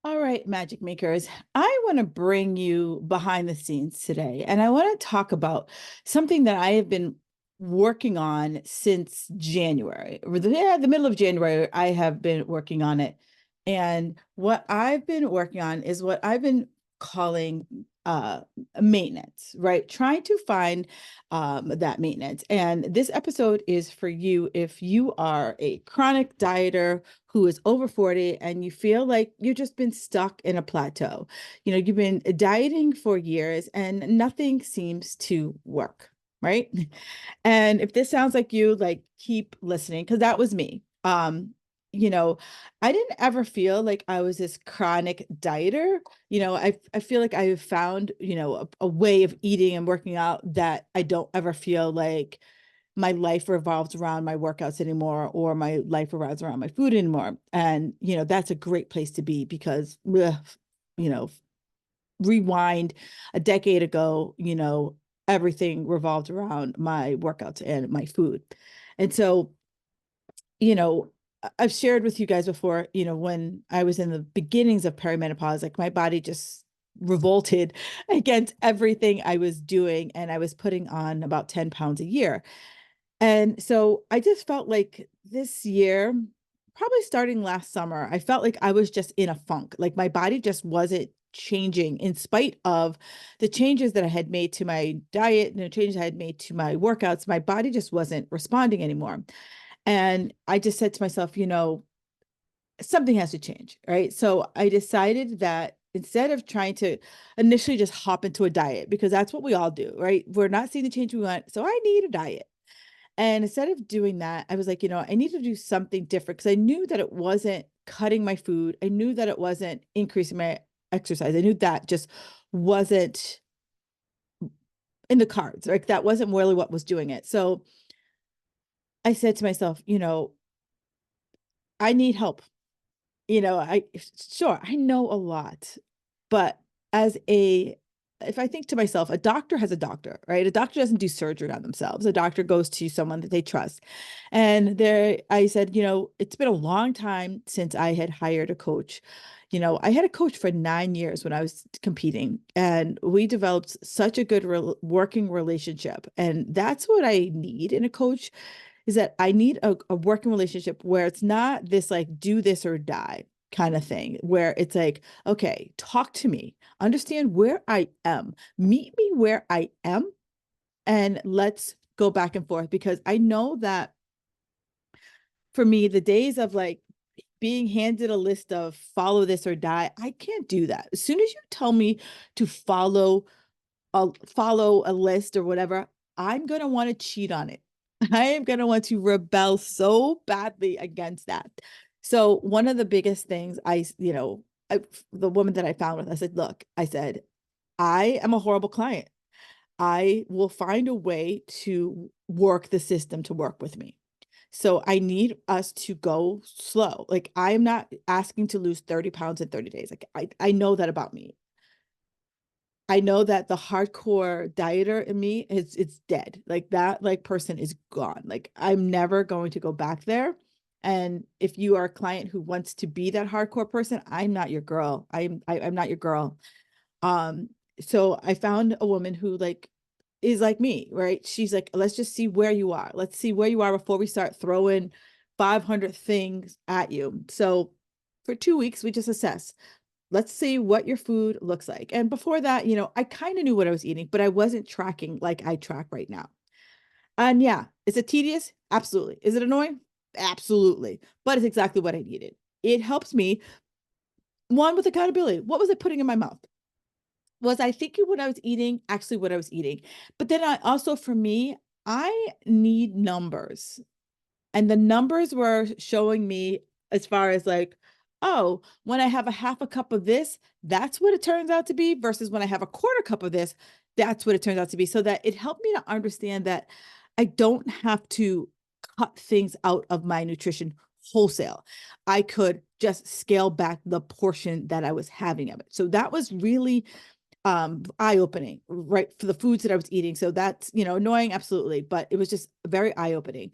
All right, magic makers. I want to bring you behind the scenes today, and I want to talk about something that I have been working on since January. The middle of January, I have been working on it. And what I've been working on is what I've been calling maintenance, right? Trying to find that maintenance. And this episode is for you if you are a chronic dieter who is over 40 and you feel like you've just been stuck in a plateau. You've been dieting for years and nothing seems to work, right? And if this sounds like you, like keep listening because that was me. You know, I didn't ever feel like I was this chronic dieter. I feel like I have found, a way of eating and working out that I don't ever feel like my life revolves around my workouts anymore or my life revolves around my food anymore. And, that's a great place to be because, you know, rewind a decade ago, everything revolved around my workouts and my food. And so, you know, I've shared with you guys before, when I was in the beginnings of perimenopause, like my body just revolted against everything I was doing. And I was putting on about 10 pounds a year. And so I just felt like this year, probably starting last summer, I felt like I was just in a funk. Like my body just wasn't changing in spite of the changes that I had made to my diet and the changes I had made to my workouts. My body just wasn't responding anymore. And I just said to myself, something has to change, right? So I decided that instead of trying to initially just hop into a diet, because that's what we all do, right? We're not seeing the change we want. So I need a diet. And instead of doing that, I was like, I need to do something different because I knew that it wasn't cutting my food. I knew that it wasn't increasing my exercise. I knew that just wasn't in the cards. Like that wasn't really what was doing it. So I said to myself, I need help. I sure I know a lot, but as a if I think to myself, a doctor has a doctor, right? A doctor doesn't do surgery on themselves. A doctor goes to someone that they trust. And I said, it's been a long time since I had hired a coach. I had a coach for 9 years when I was competing, and we developed such a good working relationship. And that's what I need in a coach is that I need a working relationship where it's not this like do this or die kind of thing, where it's like, okay, talk to me, understand where I am, meet me where I am, and let's go back and forth. Because I know that for me, the days of like being handed a list of follow this or die, I can't do that. As soon as you tell me to follow a list or whatever, I'm going to want to cheat on it. I am going to want to rebel so badly against that. So one of the biggest things the woman that I found with, I said, look, I said, I am a horrible client. I will find a way to work the system to work with me. So I need us to go slow. Like I'm not asking to lose 30 pounds in 30 days. Like I know that about me. I know that the hardcore dieter in me is it's dead. Like that like person is gone. Like I'm never going to go back there. And if you are a client who wants to be that hardcore person, I'm not your girl. I'm not your girl. Um so I found a woman who like is like me, right? She's like, let's just see where you are. Let's see where you are before we start throwing 500 things at you. So for 2 weeks, we just assess. Let's see what your food looks like. And before that, I kind of knew what I was eating, but I wasn't tracking like I track right now. And yeah, is it tedious? Absolutely. Is it annoying? Absolutely. But it's exactly what I needed. It helps me, one, with accountability. What was I putting in my mouth? Was I thinking what I was eating, actually what I was eating? But then I also, for me, I need numbers. And the numbers were showing me as far as like, oh, when I have a half a cup of this, that's what it turns out to be, versus when I have a quarter cup of this, that's what it turns out to be. So that it helped me to understand that I don't have to cut things out of my nutrition wholesale. I could just scale back the portion that I was having of it. So that was really eye-opening, right, for the foods that I was eating. So that's, annoying, absolutely, but it was just very eye-opening.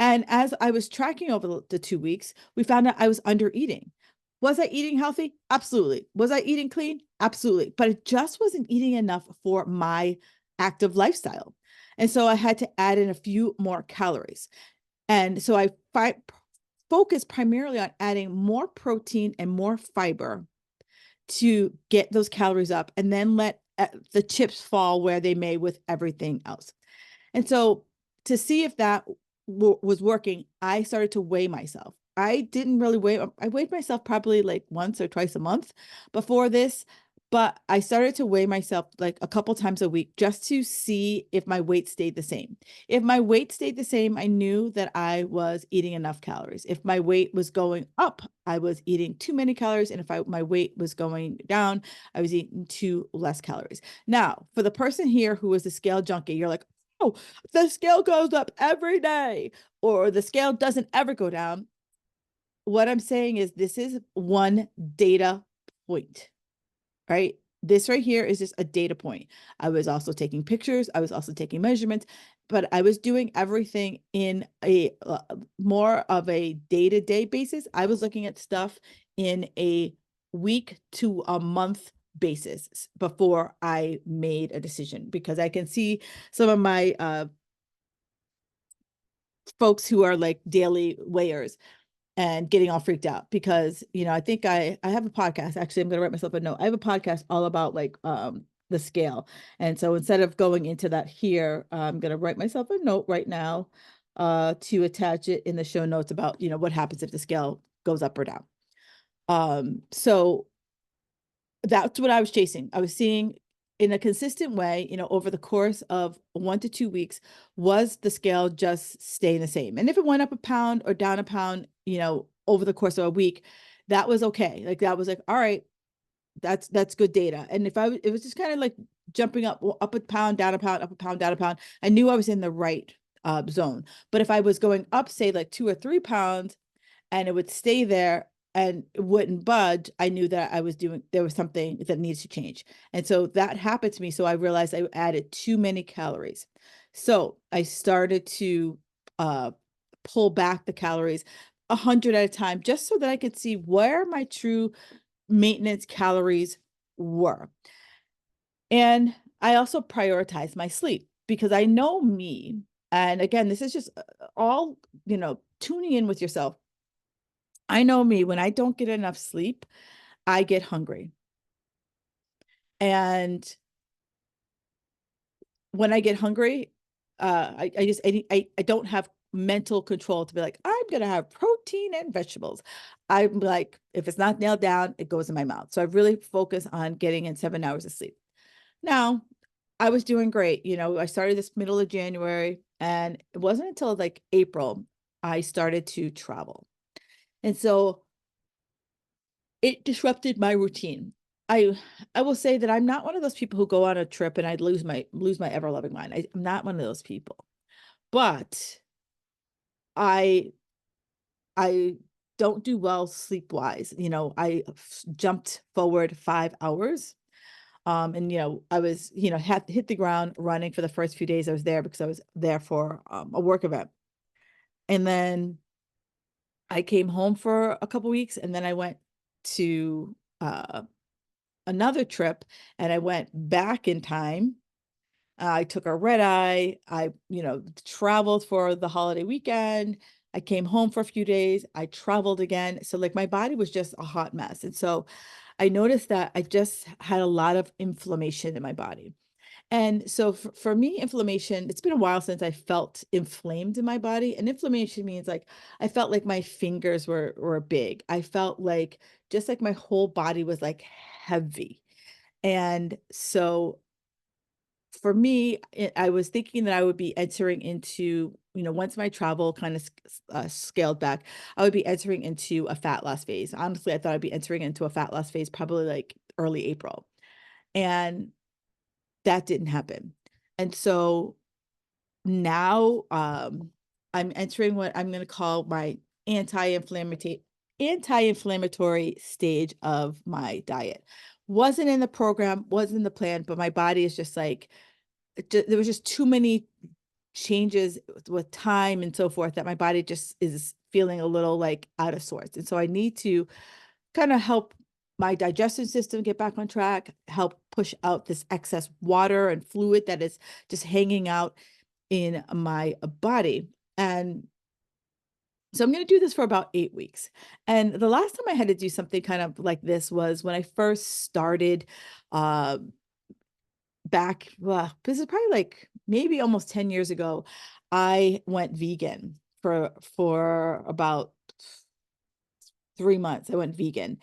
And as I was tracking over the 2 weeks, we found out I was under eating. Was I eating healthy? Absolutely. Was I eating clean? Absolutely. But it just wasn't eating enough for my active lifestyle. And so I had to add in a few more calories. And so focus primarily on adding more protein and more fiber to get those calories up, and then let the chips fall where they may with everything else. And so to see if that was working, I started to weigh myself. I didn't really weigh, I weighed myself probably like once or twice a month before this, but I started to weigh myself like a couple times a week just to see if my weight stayed the same. If my weight stayed the same, I knew that I was eating enough calories. If my weight was going up, I was eating too many calories. And if my weight was going down, I was eating too less calories. Now, for the person here who is a scale junkie, you're like, oh, the scale goes up every day, or the scale doesn't ever go down. What I'm saying is this is one data point, right? This right here is just a data point. I was also taking pictures. I was also taking measurements, but I was doing everything in a more of a day-to-day basis. I was looking at stuff in a week to a month basis before I made a decision, because I can see some of my folks who are like daily weighers and getting all freaked out because, I think I have a podcast. Actually, I'm going to write myself a note. I have a podcast all about like the scale. And so instead of going into that here, I'm going to write myself a note right now to attach it in the show notes about, what happens if the scale goes up or down. So that's what I was chasing. I was seeing in a consistent way, over the course of 1 to 2 weeks, was the scale just staying the same? And if it went up a pound or down a pound, over the course of a week, that was okay. Like that was like, all right, that's good data. And if it was just kind of like jumping up a pound, down a pound, up a pound, down a pound, I knew I was in the right zone. But if I was going up, say like 2 or 3 pounds, and it would stay there and it wouldn't budge, I knew that there was something that needs to change. And so that happened to me. So I realized I added too many calories. So I started to uh, pull back the calories 100 at a time, just so that I could see where my true maintenance calories were. And I also prioritize my sleep because I know me. And again, this is just all, tuning in with yourself. I know me, when I don't get enough sleep, I get hungry. And when I get hungry, I don't have mental control to be like, I'm gonna have protein and vegetables. I'm like, if it's not nailed down, it goes in my mouth. So I really focus on getting in 7 hours of sleep. Now, I was doing great. I started this middle of January, and it wasn't until like April I started to travel. And so it disrupted my routine. I will say that I'm not one of those people who go on a trip and I lose my ever loving mind. I'm not one of those people. But I I don't do well sleep wise. I jumped forward 5 hours. And I was, had hit the ground running for the first few days I was there, because I was there for a work event. And then I came home for a couple weeks, and then I went to another trip, and I went back in time. I took a red eye. I, traveled for the holiday weekend. I came home for a few days. I traveled again. So like my body was just a hot mess. And so I noticed that I just had a lot of inflammation in my body. And so for me, inflammation, it's been a while since I felt inflamed in my body. And inflammation means like I felt like my fingers were big. I felt like just like my whole body was like heavy. And so for me, I was thinking that I would be entering into, once my travel kind of scaled back, I would be entering into a fat loss phase. Honestly, I thought I'd be entering into a fat loss phase probably like early April. And that didn't happen. And so now I'm entering what I'm going to call my anti-inflammatory stage of my diet. Wasn't in the program, wasn't in the plan, but my body is just like, there was just too many changes with time and so forth that my body just is feeling a little like out of sorts. And so I need to kind of help my digestion system get back on track, help push out this excess water and fluid that is just hanging out in my body. And so I'm going to do this for about 8 weeks. And the last time I had to do something kind of like this was when I first started uh, back, well, this is probably like maybe almost 10 years ago. I went vegan for about 3 months. I went vegan.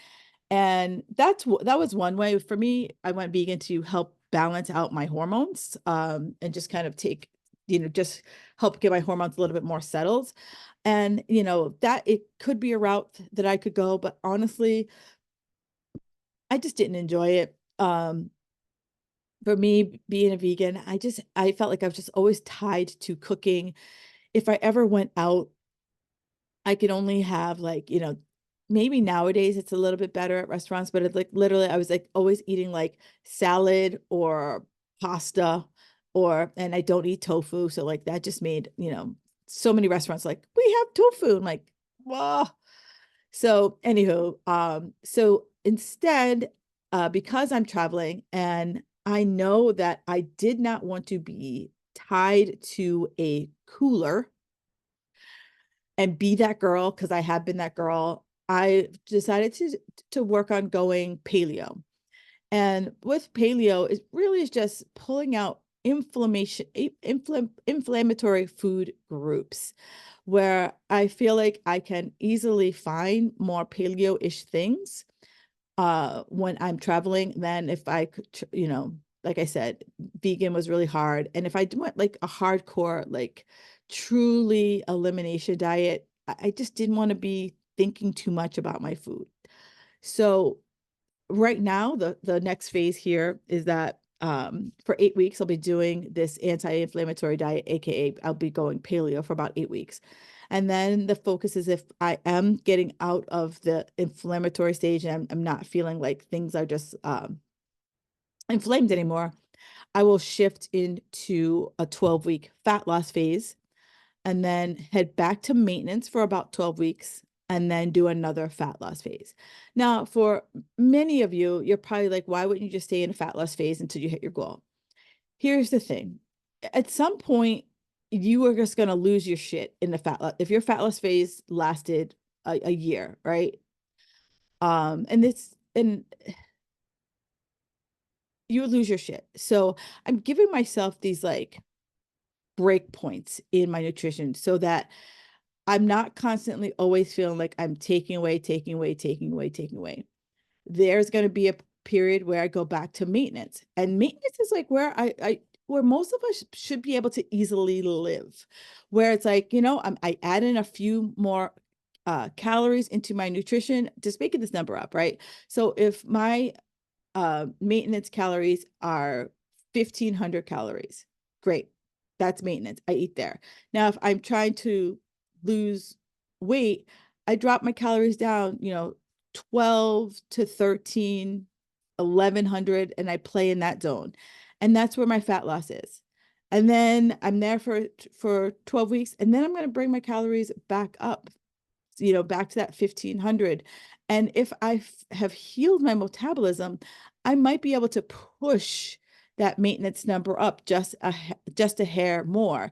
And that was one way for me. I went vegan to help balance out my hormones, and just kind of take, just help get my hormones a little bit more settled. And, that it could be a route that I could go, but honestly, I just didn't enjoy it. For me, being a vegan, I felt like I was just always tied to cooking. If I ever went out, I could only have like, maybe nowadays it's a little bit better at restaurants, but it's like literally I was like always eating like salad or pasta and I don't eat tofu. So like that just made, so many restaurants like, we have tofu. I'm like, wow. So anywho, so instead, because I'm traveling and I know that I did not want to be tied to a cooler and be that girl, because I have been that girl, I decided to work on going paleo. And with paleo, it really is just pulling out inflammatory food groups where I feel like I can easily find more paleo-ish things when I'm traveling than if I could, like I said, vegan was really hard. And if I went like a hardcore, like truly elimination diet, I just didn't want to be thinking too much about my food. So right now, the next phase here is that for 8 weeks, I'll be doing this anti-inflammatory diet, aka I'll be going paleo for about 8 weeks. And then the focus is if I am getting out of the inflammatory stage and I'm not feeling like things are just inflamed anymore, I will shift into a 12-week fat loss phase and then head back to maintenance for about 12 weeks and then do another fat loss phase. Now, for many of you, you're probably like, why wouldn't you just stay in a fat loss phase until you hit your goal? Here's the thing. At some point, you are just going to lose your shit in the fat loss. If your fat loss phase lasted a year, right? And you would lose your shit. So I'm giving myself these like break points in my nutrition so that I'm not constantly always feeling like I'm taking away, taking away, taking away, taking away. There's going to be a period where I go back to maintenance. And maintenance is like where where most of us should be able to easily live, where it's like, I add in a few more calories into my nutrition, just making this number up, right? So if my maintenance calories are 1,500 calories. Great. That's maintenance. I eat there. Now, if I'm trying to lose weight, I drop my calories down, 12 to 13, 1,100, and I play in that zone. And that's where my fat loss is. And then I'm there for 12 weeks, and then I'm going to bring my calories back up, back to that 1,500. And if I have healed my metabolism, I might be able to push that maintenance number up just a hair more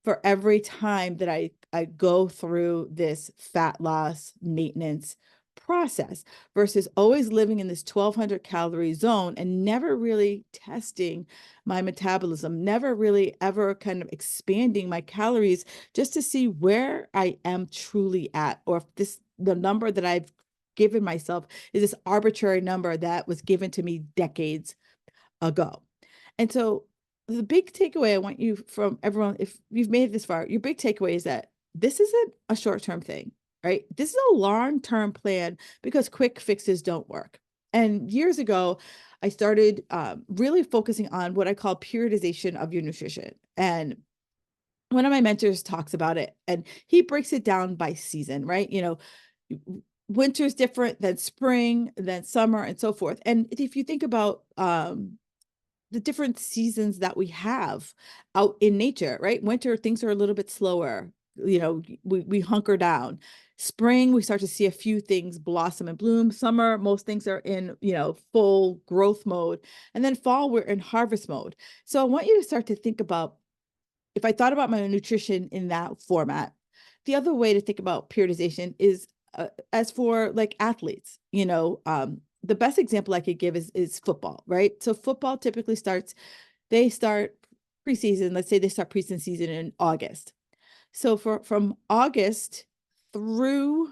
for every time that I go through this fat loss maintenance process versus always living in this 1,200 calorie zone and never really testing my metabolism, never really ever kind of expanding my calories just to see where I am truly at, or if the number that I've given myself is this arbitrary number that was given to me decades ago. And so the big takeaway I want you from everyone, if you've made it this far, your big takeaway is that this isn't a short-term thing, right? This is a long-term plan because quick fixes don't work. And years ago, I started really focusing on what I call periodization of your nutrition. And one of my mentors talks about it and he breaks it down by season, right? Winter's different than spring, than summer, and so forth. And if you think about the different seasons that we have out in nature, right? Winter, things are a little bit slower. we hunker down. Spring, we start to see a few things blossom and bloom. Summer, most things are in, full growth mode. And then fall, we're in harvest mode. So I want you to start to think about, if I thought about my nutrition in that format, the other way to think about periodization is as for like athletes, the best example I could give is football, right? So football typically they start preseason. Let's say they start preseason in August. So from August through,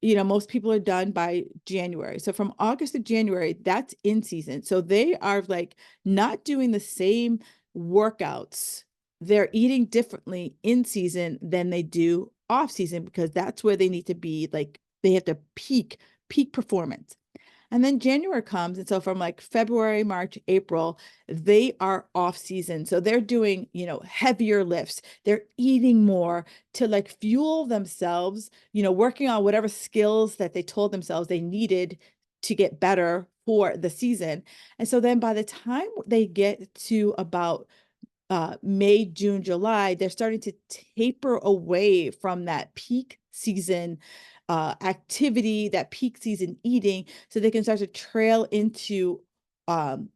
most people are done by January. So from August to January, that's in season. So they are like not doing the same workouts. They're eating differently in season than they do off season, because that's where they need to be. Like they have to peak performance. And then January comes. And so from like February, March, April, they are off season. So they're doing, heavier lifts. They're eating more to like fuel themselves, working on whatever skills that they told themselves they needed to get better for the season. And so then by the time they get to about May, June, July, they're starting to taper away from that peak season activity, that peak season eating, so they can start to trail into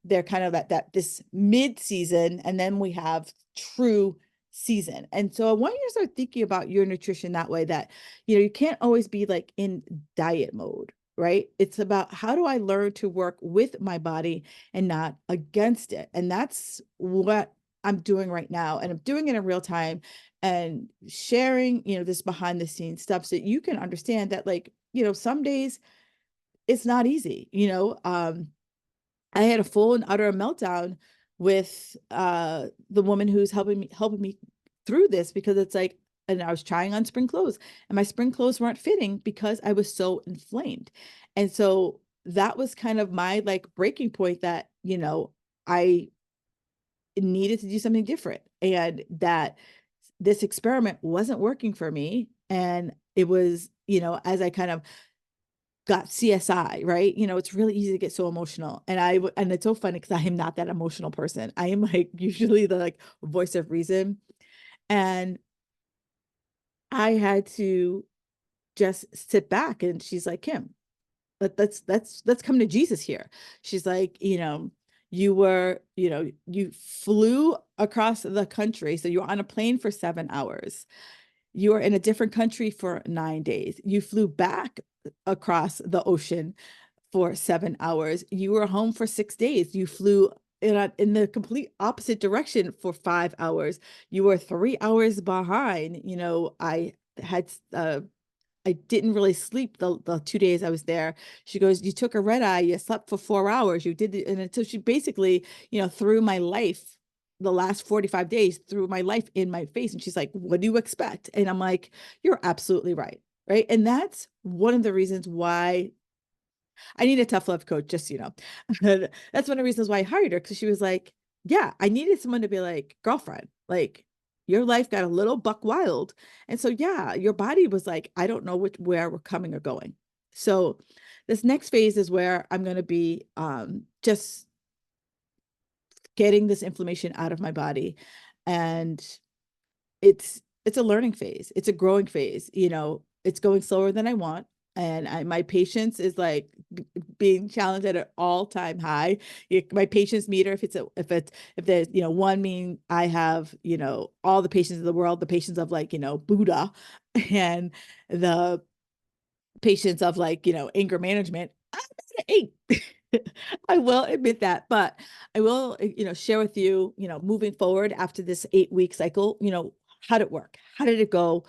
their kind of this mid season, and then we have true season. And so I want you to start thinking about your nutrition that way, that you can't always be like in diet mode, right? It's about, how do I learn to work with my body and not against it? And that's what I'm doing right now. And I'm doing it in real time and sharing, this behind the scenes stuff so that you can understand that, like, some days it's not easy. I had a full and utter meltdown with the woman who's helping me through this, because it's like, and I was trying on spring clothes and my spring clothes weren't fitting because I was so inflamed. And so that was kind of my like breaking point, that, I needed to do something different, and that this experiment wasn't working for me. And it was, as I kind of got CSI, right? It's really easy to get so emotional. And it's so funny because I am not that emotional person. I am like usually the like voice of reason. And I had to just sit back, and she's like, Kim, let's come to Jesus here. She's like, you flew across the country. So you were on a plane for 7 hours. You were in a different country for 9 days. You flew back across the ocean for 7 hours. You were home for 6 days. You flew in the complete opposite direction for 5 hours. You were 3 hours behind. Had I didn't really sleep the 2 days I was there. She goes, you took a red eye, you slept for 4 hours, you did it. And so she basically, threw my life, the last 45 days, threw my life in my face. And she's like, what do you expect? And I'm like, you're absolutely right. Right. And that's one of the reasons why I need a tough love coach, just, that's one of the reasons why I hired her. Cause she was like, yeah, I needed someone to be like, girlfriend, like your life got a little buck wild. And so, yeah, your body was like, I don't know where we're coming or going. So this next phase is where I'm going to be just getting this inflammation out of my body. And it's a learning phase. It's a growing phase. It's going slower than I want. And my patience is like being challenged at an all-time high. My patience meter, if there's, one mean I have, all the patience in the world, the patience of like, Buddha, and the patience of like, anger management, I'm at an 8. I will admit that, but I will, share with you, moving forward after this 8-week cycle, how did it work? How did it go?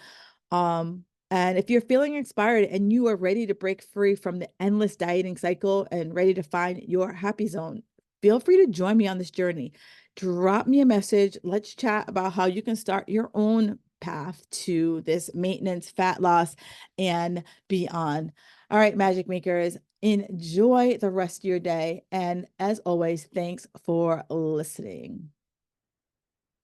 And if you're feeling inspired and you are ready to break free from the endless dieting cycle and ready to find your happy zone, feel free to join me on this journey. Drop me a message. Let's chat about how you can start your own path to this maintenance, fat loss, and beyond. All right, magic makers, enjoy the rest of your day. And as always, thanks for listening.